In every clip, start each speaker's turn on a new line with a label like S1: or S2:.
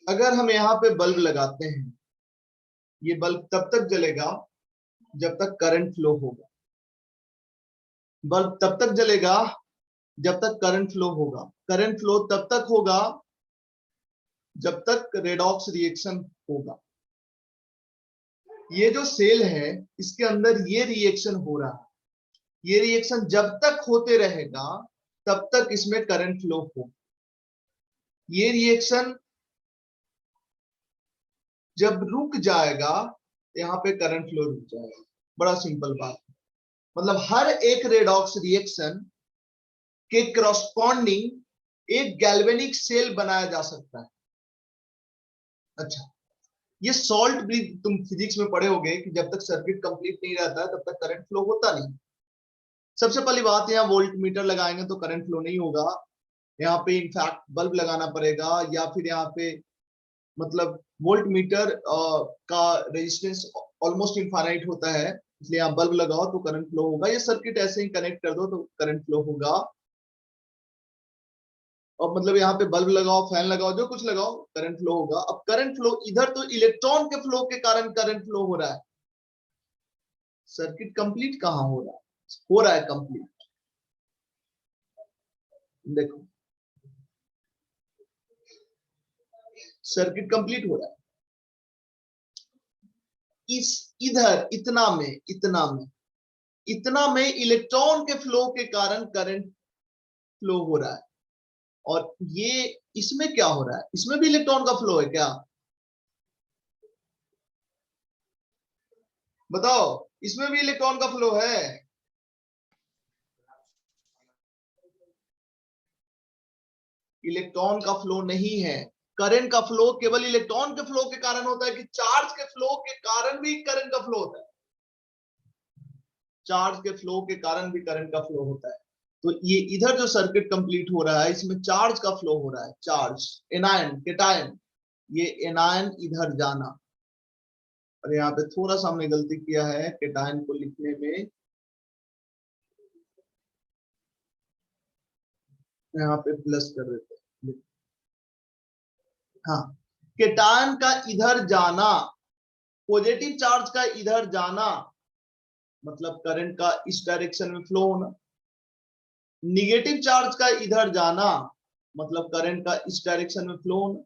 S1: अगर हम यहाँ पे बल्ब लगाते हैं, ये बल्ब तब तक जलेगा जब तक करंट फ्लो होगा। बल्ब तब तक जलेगा जब तक करंट फ्लो होगा। करंट फ्लो तब तक होगा जब तक रेडॉक्स रिएक्शन होगा। ये जो सेल है इसके अंदर ये रिएक्शन हो रहा है, ये रिएक्शन जब तक होते रहेगा तब तक इसमें करंट फ्लो हो। ये रिएक्शन जब रुक जाएगा यहाँ पे करंट फ्लो रुक जाएगा। बड़ा सिंपल बात है। मतलब हर एक रेडॉक्स रिएक्शन के करस्पॉन्डिंग एक गैल्वेनिक सेल बनाया जा सकता है। अच्छा, ये सॉल्ट ब्रिज तुम फिजिक्स में पढ़े होगे कि जब तक सर्किट कंप्लीट नहीं रहता है तब तक करंट फ्लो होता नहीं। सबसे पहली बात, यहाँ वोल्ट मीटर लगाएंगे तो करंट फ्लो नहीं होगा। यहाँ पे इनफैक्ट बल्ब लगाना पड़ेगा, या फिर यहाँ पे मतलब वोल्ट मीटर का रेजिस्टेंस ऑलमोस्ट इनफाइनाइट होता है, इसलिए आप बल्ब लगाओ तो करंट फ्लो होगा। ये सर्किट ऐसे ही कनेक्ट कर दो तो करंट फ्लो होगा। और मतलब यहाँ पे बल्ब लगाओ, फैन लगाओ, जो कुछ लगाओ, करंट फ्लो होगा। अब करंट फ्लो इधर तो इलेक्ट्रॉन के फ्लो के कारण करंट फ्लो हो रहा है। सर्किट कंप्लीट कहाँ हो रहा है? हो रहा है कंप्लीट। देखो सर्किट कंप्लीट हो रहा है। इस इधर इतना में इलेक्ट्रॉन के फ्लो के कारण करंट फ्लो हो रहा है। और ये इसमें क्या हो रहा है? इसमें भी इलेक्ट्रॉन का फ्लो है क्या? बताओ, इसमें भी इलेक्ट्रॉन का फ्लो है? इलेक्ट्रॉन का फ्लो नहीं है। करंट का फ्लो केवल इलेक्ट्रॉन के फ्लो के कारण होता है कि चार्ज के फ्लो के कारण भी करंट का फ्लो होता है? चार्ज के फ्लो के कारण भी करंट का फ्लो होता है। तो ये इधर जो सर्किट कंप्लीट हो रहा है इसमें चार्ज का फ्लो हो रहा है। चार्ज, एनायन, केटायन, ये एनायन इधर जाना। और यहाँ पे थोड़ा सा हमने गलती किया है केटायन को लिखने में, यहाँ पे प्लस कर देते हैं। हाँ, केटायन का इधर जाना, पॉजिटिव चार्ज का इधर जाना मतलब करंट का इस डायरेक्शन में फ्लो होना। निगेटिव चार्ज का इधर जाना मतलब करंट का इस डायरेक्शन में फ्लो होना,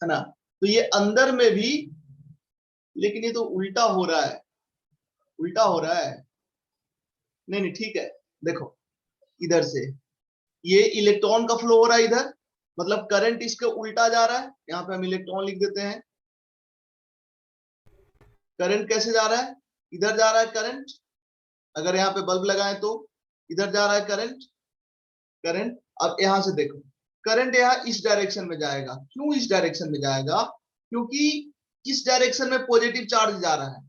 S1: है ना? तो ये अंदर में भी, लेकिन ये तो उल्टा हो रहा है, उल्टा हो रहा है। नहीं नहीं ठीक है, देखो इधर से ये इलेक्ट्रॉन का फ्लो हो रहा है इधर, मतलब करंट इसके उल्टा जा रहा है। यहाँ पे हम इलेक्ट्रॉन लिख देते हैं। करंट कैसे जा रहा है? इधर जा रहा है करंट। अगर यहाँ पे बल्ब लगाए तो इधर जा रहा है करंट। करंट अब यहां से देखो, करंट यहाँ इस डायरेक्शन में जाएगा। क्यों इस डायरेक्शन में जाएगा? क्योंकि इस डायरेक्शन में पॉजिटिव चार्ज जा रहा है।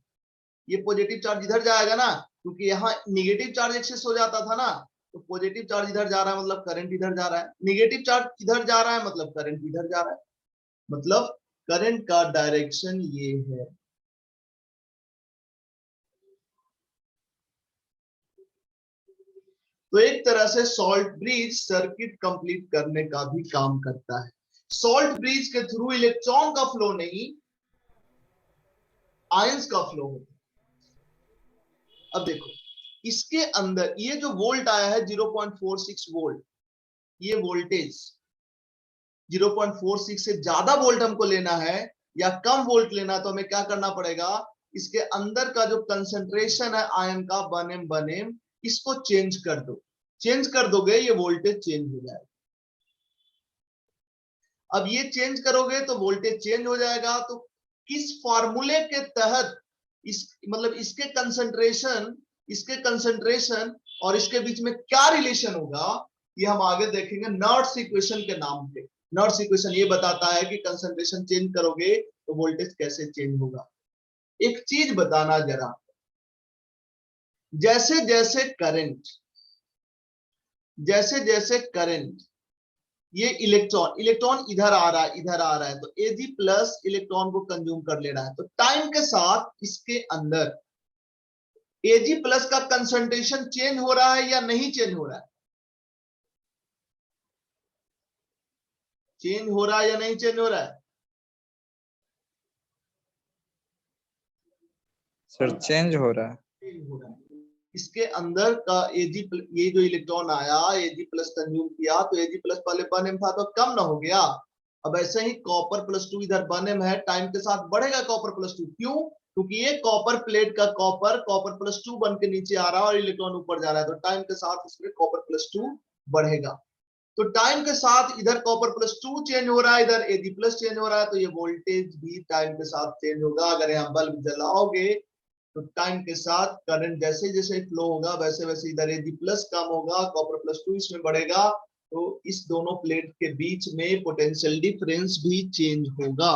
S1: ये पॉजिटिव चार्ज इधर जाएगा ना, क्योंकि यहाँ निगेटिव चार्ज एक्सेस हो जाता था ना, तो पॉजिटिव चार्ज इधर जा रहा है मतलब करंट इधर जा रहा है। निगेटिव चार्ज इधर जा रहा है मतलब करंट इधर जा रहा है। मतलब करंट का डायरेक्शन ये है। तो एक तरह से सॉल्ट ब्रिज सर्किट कंप्लीट करने का भी काम करता है। सॉल्ट ब्रिज के थ्रू इलेक्ट्रॉन का फ्लो नहीं, आयंस का फ्लो होता है। अब देखो इसके अंदर ये जो वोल्ट आया है 0.46 वोल्ट, ये वोल्टेज 0.46 से ज्यादा वोल्ट हमको लेना है या कम वोल्ट लेना है, तो हमें क्या करना पड़ेगा? इसके अंदर का जो कंसंट्रेशन है आयन का, बनेम इसको चेंज कर दो। चेंज कर दोगे ये वोल्टेज चेंज हो जाएगा। अब ये चेंज करोगे तो वोल्टेज चेंज हो जाएगा। तो किस फार्मूले के तहत इस मतलब इसके कंसंट्रेशन और इसके बीच में क्या रिलेशन होगा, ये हम आगे देखेंगे नॉट्स इक्वेशन के नाम पे। नॉट्स इक्वेशन ये बताता है कि कंसंट्रेशन चेंज करोगे तो वोल्टेज कैसे चेंज होगा। एक चीज बताना जरा, जैसे जैसे करंट ये इलेक्ट्रॉन इधर आ रहा है, इधर आ रहा है, तो Ag प्लस इलेक्ट्रॉन को कंज्यूम कर ले रहा है। तो टाइम के साथ इसके अंदर Ag प्लस का कंसंट्रेशन चेंज हो रहा है या नहीं चेंज हो रहा है? चेंज हो रहा है या नहीं चेंज हो रहा है?
S2: सर चेंज हो रहा है।
S1: चेंज हो रहा है। इसके अंदर का ये जो इलेक्ट्रॉन आया Ag प्लस कंज्यूम किया तो Ag प्लस पहले 1m था तो कम ना हो गया। अब ऐसे ही कॉपर प्लस 2 इधर 1m है, टाइम के साथ बढ़ेगा कॉपर प्लस 2। क्यों? क्योंकि ये कॉपर प्लेट का कॉपर प्लस 2 बन के नीचे आ रहा है और इलेक्ट्रॉन ऊपर जा रहा है, तो टाइम के साथ इसमें कॉपर प्लस 2 बढ़ेगा। तो टाइम के साथ इधर कॉपर प्लस 2 चेंज हो रहा है, इधर Ag प्लस चेंज हो रहा है, तो ये वोल्टेज भी टाइम के साथ चेंज होगा। अगर यहाँ बल्ब जलाओगे तो टाइम के साथ करंट जैसे जैसे फ्लो होगा वैसे वैसे इधर Ag प्लस कम होगा, कॉपर प्लस 2 इसमें बढ़ेगा, तो इस दोनों प्लेट के बीच में पोटेंशियल डिफरेंस भी चेंज होगा।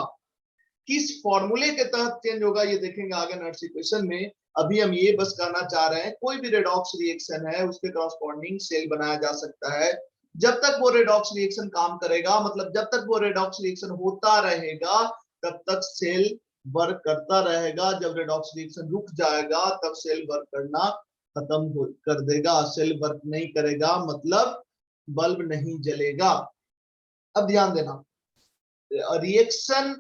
S1: किस फॉर्मूले के तहत चेंज होगा ये देखेंगे आगे नेक्स्ट इक्वेशन में। अभी हम ये बस कहना चाह रहे हैं कोई भी रेडॉक्स रिएक्शन है उसके कॉरस्पॉन्डिंग सेल बनाया जा सकता है। जब तक वो रेडॉक्स रिएक्शन काम करेगा, मतलब जब तक वो रेडॉक्स रिएक्शन होता रहेगा तब तक सेल वर्क करता रहेगा। जब रेडॉक्स रिएक्शन रुक जाएगा तब सेल वर्क करना खत्म कर देगा। सेल वर्क नहीं करेगा मतलब बल्ब नहीं जलेगा। अब ध्यान देना, रिएक्शन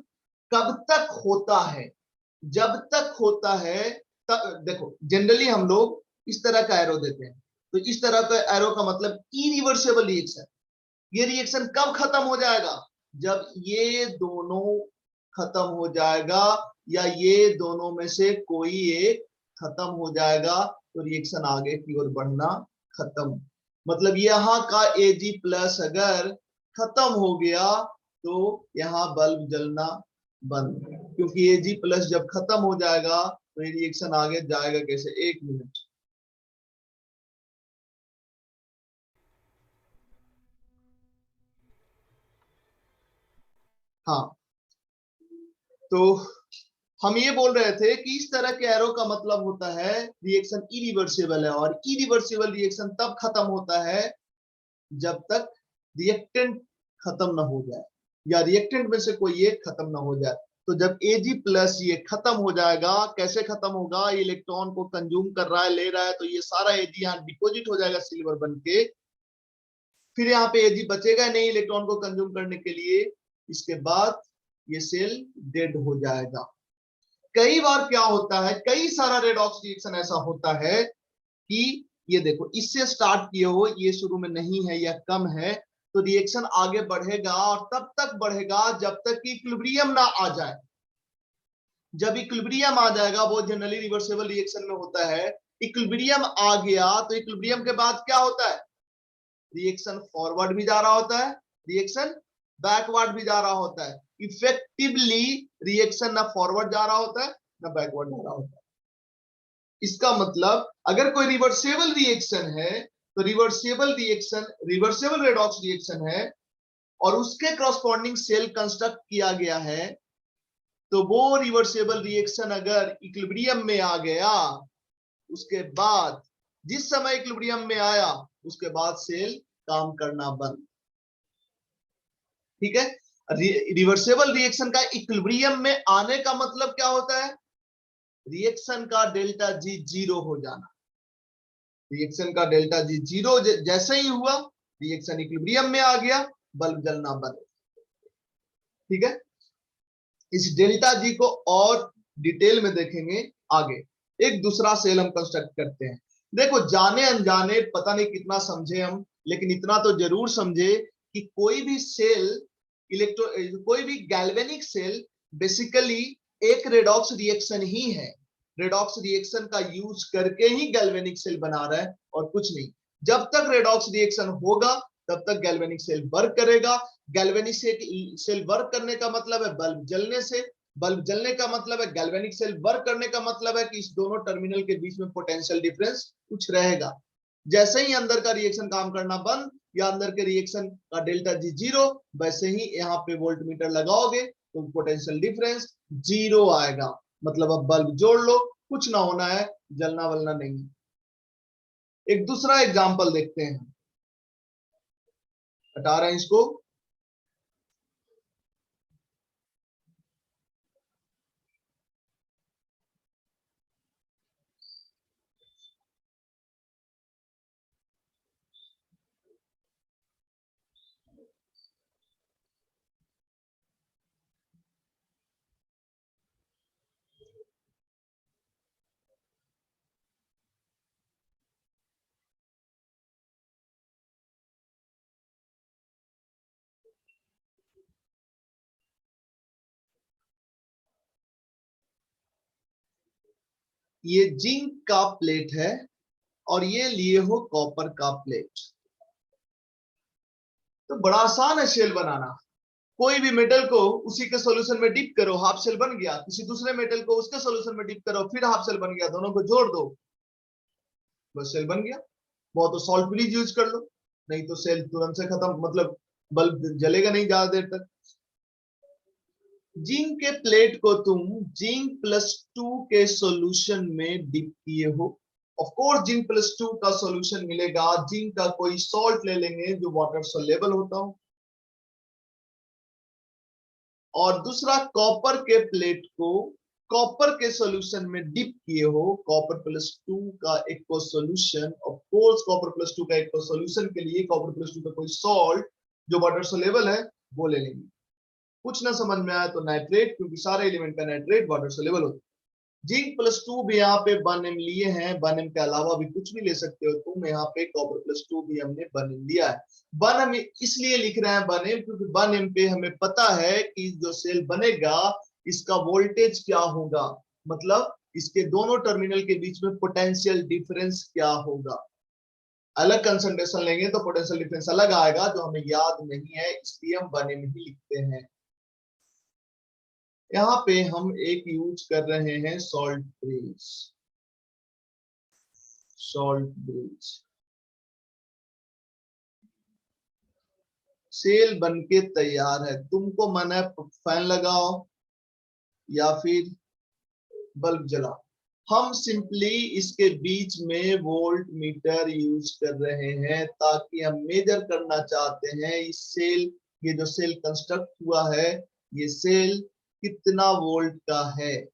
S1: कब तक होता है? जब तक होता है तब देखो जनरली हम लोग इस तरह का एरो देते हैं, तो इस तरह का एरो का मतलब इरिवर्सिबल रिएक्शन। ये रिएक्शन कब खत्म हो जाएगा? जब ये दोनों खत्म हो जाएगा या ये दोनों में से कोई एक खत्म हो जाएगा तो रिएक्शन आगे की ओर बढ़ना खत्म। मतलब यहां का Ag प्लस अगर खत्म हो गया तो यहां बल्ब जलना बंद, क्योंकि Ag प्लस जब खत्म हो जाएगा तो ये रिएक्शन आगे जाएगा कैसे? 1 मिनट। हाँ, तो हम ये बोल रहे थे कि इस तरह के एरो का मतलब होता है रिएक्शन इरिवर्सिबल है, और इरिवर्सिबल रिएक्शन तब खत्म होता है जब तक रिएक्टेंट खत्म ना हो जाए या रिएक्टेंट में से कोई एक खत्म ना हो जाए। तो जब Ag प्लस ये खत्म हो जाएगा, कैसे खत्म होगा? इलेक्ट्रॉन को कंज्यूम कर रहा है, ले रहा है, तो ये सारा Ag यहाँ डिपोजिट हो जाएगा सिल्वर बन के। फिर यहाँ पे Ag बचेगा नहीं इलेक्ट्रॉन को कंज्यूम करने के लिए। इसके बाद ये सेल डेड हो जाएगा। कई बार क्या होता है, कई सारा रेडॉक्स रिएक्शन ऐसा होता है कि ये देखो इससे स्टार्ट किए हो, ये शुरू में नहीं है या कम है, तो रिएक्शन आगे बढ़ेगा और तब तक बढ़ेगा जब तक कि इक्विलिब्रियम ना आ जाए। जब इक्विलिब्रियम आ जाएगा, वो जनरली रिवर्सिबल रिएक्शन में होता है, इक्विलिब्रियम आ गया तो इक्विलिब्रियम के बाद क्या होता है? रिएक्शन फॉरवर्ड भी जा रहा होता है, रिएक्शन बैकवर्ड भी जा रहा होता है। इफेक्टिवली रिएक्शन ना फॉरवर्ड जा रहा होता है ना बैकवर्ड जा रहा होता है। इसका मतलब अगर कोई रिवर्सिबल रिएक्शन है तो रिवर्सिबल रेडॉक्स रिएक्शन है और उसके कॉरस्पॉन्डिंग सेल कंस्ट्रक्ट किया गया है, तो वो रिवर्सिबल रिएक्शन अगर इक्विलिब्रियम में आ गया, उसके बाद जिस समय इक्विलिब्रियम में आया उसके बाद सेल काम करना बंद। ठीक है? रिवर्सिबल रिएक्शन का इक्विलिब्रियम में आने का मतलब क्या होता है? रिएक्शन का डेल्टा जी जीरो हो जाना। रिएक्शन का डेल्टा जी जीरो जैसे ही हुआ, रिएक्शन इक्विलिब्रियम में आ गया, बल्ब जलना बंद। ठीक है? इस डेल्टा जी को और डिटेल में देखेंगे आगे। एक दूसरा सेल हम कंस्ट्रक्ट करते हैं। देखो जाने अनजाने पता नहीं कितना समझे हम, लेकिन इतना तो जरूर समझे कि कोई भी सेल कोई भी गैल्वेनिक सेल बेसिकली एक रेडॉक्स रिएक्शन ही है। रेडॉक्स रिएक्शन का यूज करके ही गैल्वेनिक सेल बना रहा है और कुछ नहीं। जब तक रेडॉक्स रिएक्शन होगा तब तक गैल्वेनिक सेल वर्क करेगा। गैल्वेनिक सेल वर्क करने का मतलब है बल्ब जलने से, बल्ब जलने का मतलब है गैल्वेनिक सेल वर्क करने का मतलब है कि इस दोनों टर्मिनल के बीच में पोटेंशियल डिफरेंस कुछ रहेगा। जैसे ही अंदर का रिएक्शन काम करना बंद या अंदर के रिएक्शन का डेल्टा जी जीरो, वैसे ही यहाँ पे वोल्ट मीटर लगाओगे तो पोटेंशियल डिफरेंस जीरो आएगा। मतलब अब बल्ब जोड़ लो, कुछ ना होना है, जलना वलना नहीं। एक दूसरा एग्जांपल देखते हैं, हटा रहे हैं इसको। ये जिंक का प्लेट है और ये लिए हो कॉपर का प्लेट। तो बड़ा आसान है शेल बनाना। कोई भी मेटल को उसी के सॉल्यूशन में डिप करो, हाफ शेल बन गया। किसी दूसरे मेटल को उसके सॉल्यूशन में डिप करो, फिर हाफ शेल बन गया। दोनों को जोड़ दो, बस शेल बन गया। बहुत तो सॉल्ट प्लीज यूज कर लो, नहीं तो सेल तुरंत से खत्म, मतलब बल्ब जलेगा नहीं ज्यादा देर तक। जिंक के प्लेट को तुम जिंक +2 के सॉल्यूशन में डिप किए हो। ऑफ कोर्स जिंक +2 का सॉल्यूशन मिलेगा, जिंक का कोई सॉल्ट ले लेंगे जो वाटर सोल्यूबल होता हो। और दूसरा कॉपर के प्लेट को कॉपर के सॉल्यूशन में डिप किए हो। कॉपर +2 का एक को सॉल्यूशन, ऑफ कोर्स कॉपर +2 का एक को सॉल्यूशन के लिए कॉपर +2 का कोई सॉल्ट जो वाटर सोल्यूबल है वो ले लेंगे। कुछ ना समझ में आया तो नाइट्रेट, क्योंकि सारे एलिमेंट का नाइट्रेट वाटर सोल्यूबल होता है। जिंक +2 भी यहाँ पे 1m लिए हैं, 1m के अलावा भी कुछ भी ले सकते हो तुम। यहाँ पे कॉपर +2 भी हमने 1m लिया है। 1m इसलिए लिख रहे हैं 1m, क्योंकि 1m पे हमें पता है कि जो सेल बनेगा इसका वोल्टेज क्या होगा, मतलब इसके दोनों टर्मिनल के बीच में पोटेंशियल डिफरेंस क्या होगा। अलग कंसंट्रेशन लेंगे तो पोटेंशियल डिफरेंस अलग आएगा, जो हमें याद नहीं है, इसलिए हम 1m ही लिखते हैं। यहाँ पे हम एक यूज कर रहे हैं salt bridge. Salt bridge cell बनके तैयार है। तुमको मन है फैन लगाओ या फिर बल्ब जलाओ। हम सिंपली इसके बीच में वोल्ट मीटर यूज कर रहे हैं, ताकि हम मेजर करना चाहते हैं इस सेल, ये जो सेल कंस्ट्रक्ट हुआ है ये सेल कितना वोल्ट का है।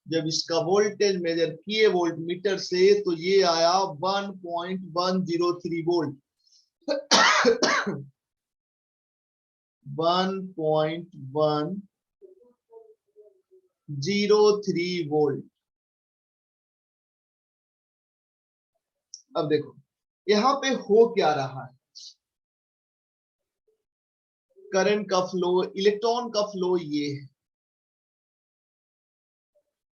S1: जब इसका वोल्टेज मेजर किए वोल्ट मीटर से तो ये आया 1.103 वोल्ट। 1.103 वोल्ट। अब देखो यहां पे हो क्या रहा है। करंट का फ्लो, इलेक्ट्रॉन का फ्लो ये है।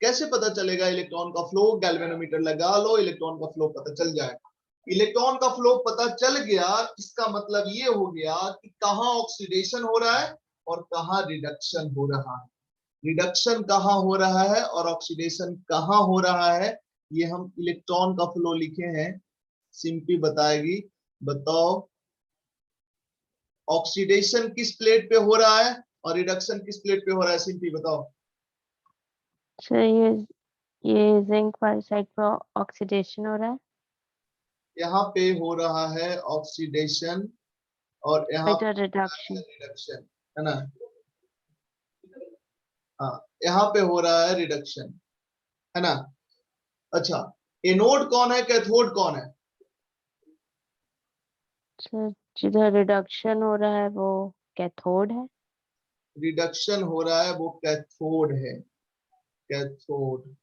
S1: कैसे पता चलेगा इलेक्ट्रॉन का फ्लो? गैल्वेनोमीटर लगा लो, इलेक्ट्रॉन का फ्लो पता चल जाएगा। इलेक्ट्रॉन का फ्लो पता चल गया, इसका मतलब ये हो गया कि कहां ऑक्सीडेशन हो रहा है और कहां रिडक्शन हो रहा है। रिडक्शन कहां हो रहा है और ऑक्सीडेशन कहां हो रहा है, ये हम इलेक्ट्रॉन का फ्लो लिखे हैं। सिंपली बताएगी, बताओ ऑक्सीडेशन किस प्लेट पे हो रहा है और रिडक्शन किस प्लेट पे हो रहा है? सिंपली बताओ।
S2: सर ये जिंक वाली साइड पर ऑक्सीडेशन हो रहा है,
S1: यहाँ पे हो रहा है ऑक्सीडेशन और यहाँ पे
S2: रिडक्शन।
S1: रिडक्शन, है ना? हाँ, यहाँ पे हो रहा है रिडक्शन, है ना? अच्छा, एनोड कौन है, कैथोड कौन है?
S2: सर जिधर रिडक्शन हो रहा है वो कैथोड है।
S1: रिडक्शन हो रहा है वो कैथोड है, कैथोड।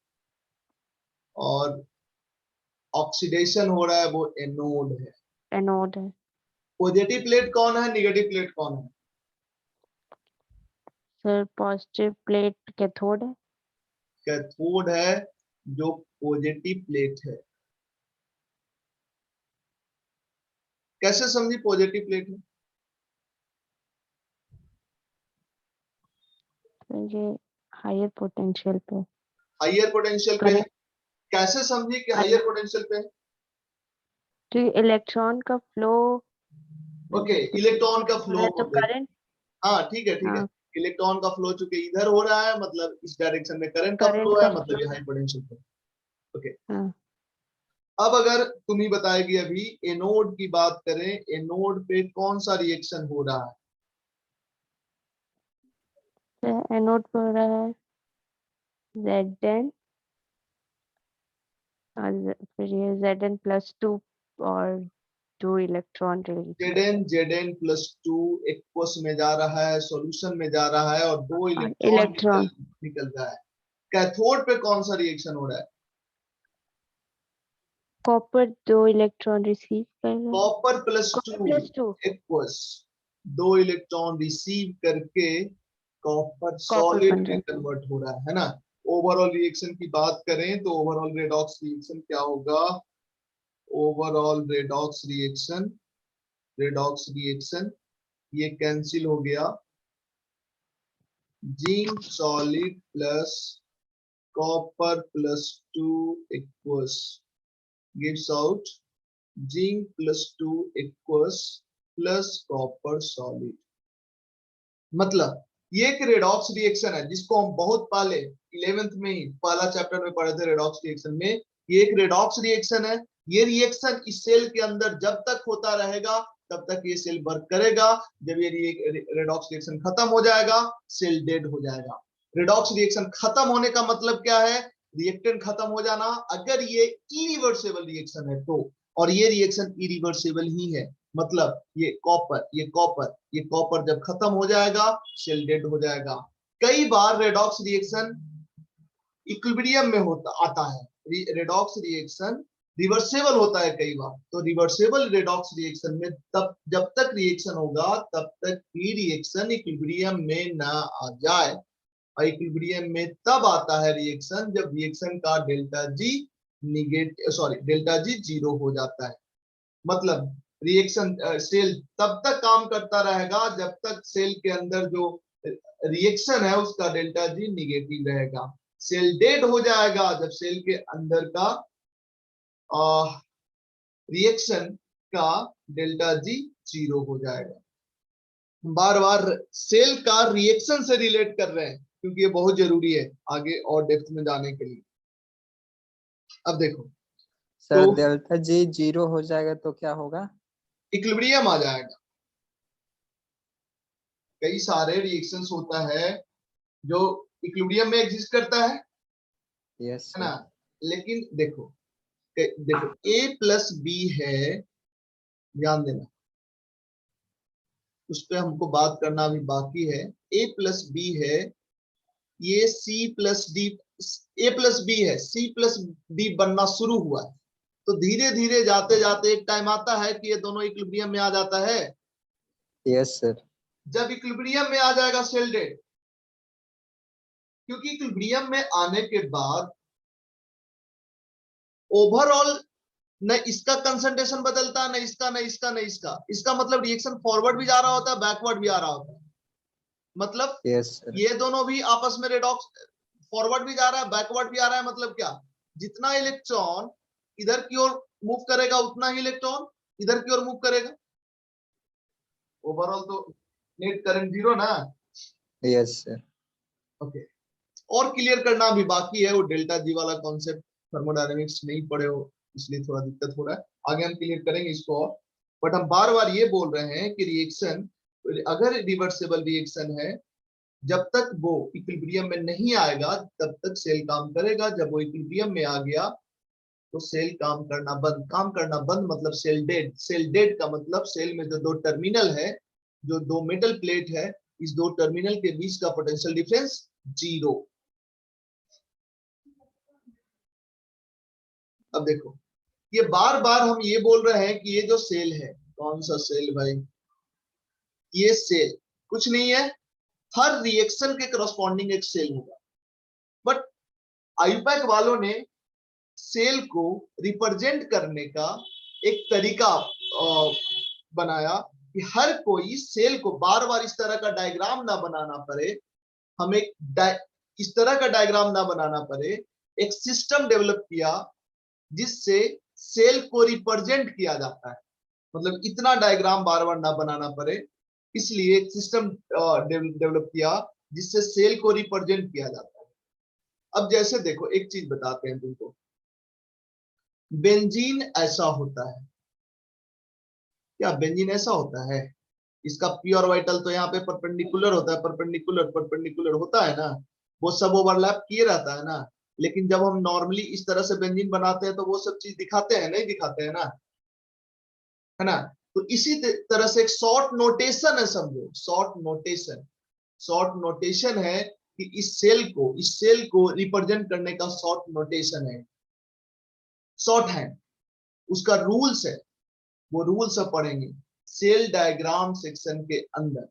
S1: और ऑक्सीडेशन हो रहा है वो एनोड है।
S2: एनोड है।
S1: पॉजिटिव प्लेट कौन है, निगेटिव प्लेट कौन है?
S2: सर पॉजिटिव प्लेट कैथोड है।
S1: कैथोड है जो पॉजिटिव प्लेट है। कैसे समझी पॉजिटिव प्लेट है?
S2: सर ये हायर पोटेंशियल पे
S1: हायर पोटेंशियल पे है।
S2: करंट,
S1: कैसे समझी कि हायर पोटेंशियल पे है?
S2: तो इलेक्ट्रॉन का फ्लो
S1: ओके, इलेक्ट्रॉन का फ्लो
S2: तो
S1: को देख।
S2: करंट।
S1: हाँ ठीक है, ठीक है।
S2: हाँ,
S1: इलेक्ट्रॉन का फ्लो चूंकि इधर हो रहा है, मतलब इस डायरेक्शन में करंट का
S2: करंट
S1: फ्लो
S2: का
S1: है, मतलब ये
S2: फ्लो।
S1: हाई पोटेंशियल पे। ओके,
S2: हाँ
S1: अब अगर तुम ही बताएगी, अभी एनोड की बात करें, एनोड पे कौन सा रिएक्शन हो रहा है?
S2: सर एनोड पे हो रहा है Zn, और फिर ये Zn+2 और 2 इलेक्ट्रॉन रिलीज
S1: Zn+2 एक्वस में जा रहा है, सॉल्यूशन में जा रहा है और 2
S2: और
S1: इलेक्ट्रॉन
S2: इलेक्ट्रॉन।
S1: निकल रहा है। कैथोड पे कौन सा रिएक्शन हो रहा है?
S2: कॉपर 2 इलेक्ट्रॉन रिसीव कर रहा है।
S1: Copper
S2: copper
S1: +2
S2: +2
S1: aqueous 2 electron receive करके कॉपर
S2: कॉपर
S1: सॉलिड
S2: बन
S1: में
S2: रहा है।
S1: कन्वर्ट हो रहा है ना? ओवरऑल रिएक्शन की बात करें तो ओवरऑल रेडॉक्स रिएक्शन क्या होगा? ओवरऑल रेडॉक्स रिएक्शन ये कैंसिल हो गया। Zinc solid plus copper plus 2 equals gives out zinc plus 2 equals plus copper solid. मतलब ये एक रेडॉक्स रिएक्शन है जिसको हम बहुत पहले 11th में ही पहला चैप्टर में पढ़े थे। रेडॉक्स रिएक्शन में ये एक रेडॉक्स रिएक्शन है। ये रिएक्शन इस सेल के अंदर जब तक होता रहेगा तब तक ये सेल वर्क करेगा। जब ये रेडॉक्स रिएक्शन खत्म हो जाएगा सेल डेड हो जाएगा। रेडॉक्स रिएक्शन खत्म होने का मतलब क्या है? रिएक्टेंट खत्म हो जाना। अगर ये इरिवर्सिबल रिएक्शन है तो, और ये रिएक्शन इरिवर्सिबल ही है। मतलब ये कॉपर जब खत्म हो जाएगा सेल डेड हो जाएगा। कई बार रेडॉक्स रिएक्शन इक्विलिब्रियम में आता है। रेडॉक्स रिएक्शन रिवर्सेबल होता है कई बार। तो रिवर्सेबल रेडॉक्स रिएक्शन में तब जब तक रिएक्शन होगा तब तक ही रिएक्शन इक्विलिब्रियम में ना आ जाए। और इक्विलिब्रियम में तब आता है रिएक्शन जब रिएक्शन का डेल्टा जी जीरो हो जाता है। मतलब रिएक्शन सेल तब तक काम करता रहेगा जब तक सेल के अंदर जो रिएक्शन है उसका डेल्टा जी निगेटिव रहेगा। सेल डेड हो जाएगा जब सेल के अंदर का रिएक्शन का डेल्टा जी जीरो हो जाएगा। बार बार सेल का रिएक्शन से रिलेट कर रहे हैं क्योंकि ये बहुत जरूरी है आगे और डेप्थ में जाने के लिए। अब देखो
S3: सर,
S1: तो
S3: डेल्टा जी जीरो हो जाएगा तो क्या होगा?
S1: इक्विलिब्रियम आ जाएगा। कई सारे रिएक्शंस होता है जो इक्विलिब्रियम में एग्जिस्ट करता है
S3: यस
S1: ना।
S3: सर।
S1: लेकिन देखो ए प्लस बी है, ध्यान देना उस पर हमको बात करना भी बाकी है। ए प्लस बी है, ये सी प्लस डी, ए प्लस बी है, सी प्लस डी बनना शुरू हुआ है। तो धीरे धीरे जाते जाते एक टाइम आता है कि ये दोनों इक्विलिब्रियम में आ जाता है।
S3: Yes sir.
S1: जब इक्विलिब्रियम में आ जाएगा सेल डेड, क्योंकि इक्विलिब्रियम में आने के बाद ओवरऑल न इसका कंसंट्रेशन बदलता, न इसका न इसका न इसका। इसका मतलब रिएक्शन फॉरवर्ड भी जा रहा होता है, बैकवर्ड भी आ रहा होता है। मतलब
S3: यस सर।
S1: ये दोनों भी आपस में रेडॉक्स, फॉरवर्ड भी जा रहा है बैकवर्ड भी आ रहा है। मतलब क्या? जितना इलेक्ट्रॉन इधर की ओर मूव करेगा उतना ही इलेक्ट्रॉन इधर की ओर मूव करेगा। ओवरऑल तो नेट करंट जीरो ना।
S3: Yes sir.
S1: ओके, और क्लियर करना भी बाकी है वो डेल्टा जी वाला कॉन्सेप्ट। थर्मोडायनेमिक्स नहीं पढ़े हो इसलिए थोड़ा दिक्कत हो रहा है। आगे हम क्लियर करेंगे इसको और। बट हम बार बार ये बोल रहे हैं कि रिएक्शन अगर रिवर्सिबल रिएक्शन है, जब तक वो इक्विलिब्रियम में नहीं आएगा तब तक सेल काम करेगा। जब वो इक्विलिब्रियम में आ गया तो सेल काम करना बंद। काम करना बंद मतलब सेल डेड। सेल डेड का मतलब सेल में जो दो टर्मिनल है, जो दो मेटल प्लेट है, इस दो टर्मिनल के बीच का पोटेंशियल डिफरेंस जीरो। अब देखो ये बार बार हम ये बोल रहे हैं कि ये जो सेल है, कौन सा सेल भाई? ये सेल कुछ नहीं है, हर रिएक्शन के करस्पॉन्डिंग एक सेल होगा। बट आईयूपैक वालों ने सेल को रिप्रेजेंट करने का एक तरीका बनाया कि हर कोई सेल को बार बार इस तरह का डायग्राम ना बनाना पड़े। हमें इस तरह का डायग्राम ना बनाना पड़े। एक सिस्टम डेवलप किया जिससे सेल को रिप्रेजेंट किया जाता है। मतलब इतना डायग्राम बार बार ना बनाना पड़े, इसलिए एक सिस्टम डेवलप किया जिससे सेल को रिप्रेजेंट किया जाता है। अब जैसे देखो एक चीज बताते हैं तुमको, बेंजीन ऐसा होता है क्या? बेंजीन ऐसा होता है? इसका पी ऑर्बिटल तो यहाँ पे परपेंडिकुलर होता है, परपेंडिकुलर परपेंडिकुलर होता है ना, वो सब ओवरलैप किए रहता है ना। लेकिन जब हम नॉर्मली इस तरह से बेंजीन बनाते हैं तो वो सब चीज दिखाते हैं, नहीं दिखाते हैं ना, है ना। तो इसी तरह से एक शॉर्ट नोटेशन है, समझो शॉर्ट नोटेशन। शॉर्ट नोटेशन है कि इस सेल को रिप्रेजेंट करने का शॉर्ट नोटेशन है, शॉर्ट हैंड। उसका रूल्स है, वो रूल्स अब पढ़ेंगे सेल डायग्राम सेक्शन के अंदर।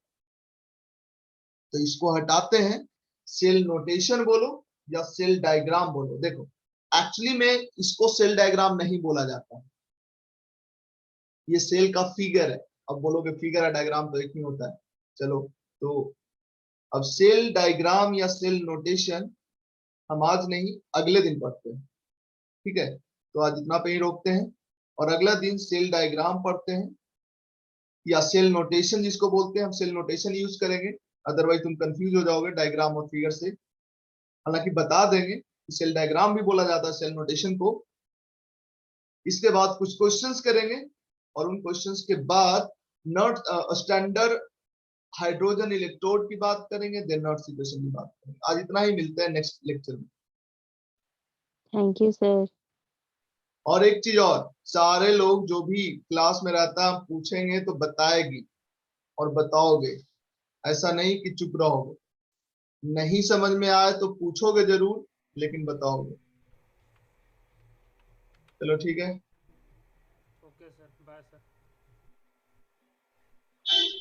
S1: तो इसको हटाते हैं, सेल नोटेशन बोलो या सेल डायग्राम बोलो। देखो एक्चुअली में इसको सेल डायग्राम नहीं बोला जाता, ये सेल का फिगर है। अब बोलोगे फिगर और डायग्राम तो एक ही होता है, चलो तो अब सेल डायग्राम या सेल नोटेशन हम आज नहीं अगले दिन पढ़ते हैं, ठीक है। तो आज इतना पे ही रोकते हैं और अगला दिन सेल डायग्राम पढ़ते हैं या सेल नोटेशन जिसको बोलते हैं, हम सेल नोटेशन यूज करेंगे, अदरवाइज तुम कंफ्यूज हो जाओगे डायग्राम और फिगर से। हालांकि बता देंगे कि सेल डायग्राम भी बोला जाता है सेल नोटेशन को। इसके बाद कुछ क्वेश्चंस करेंगे और उन क्वेश्चंस के बाद नॉट स्टैंडर्ड हाइड्रोजन इलेक्ट्रोड की बात करेंगे, देन नॉट सिचुएशन की बात करेंगे। आज इतना ही, मिलते हैं नेक्स्ट लेक्चर में।
S2: Thank you sir.
S1: और एक चीज और, सारे लोग जो भी क्लास में रहता है पूछेंगे तो बताएगी और बताओगे, ऐसा नहीं कि चुप रहोगे। नहीं समझ में आए तो पूछोगे जरूर, लेकिन बताओगे। चलो ठीक है।
S4: Okay sir, bye sir.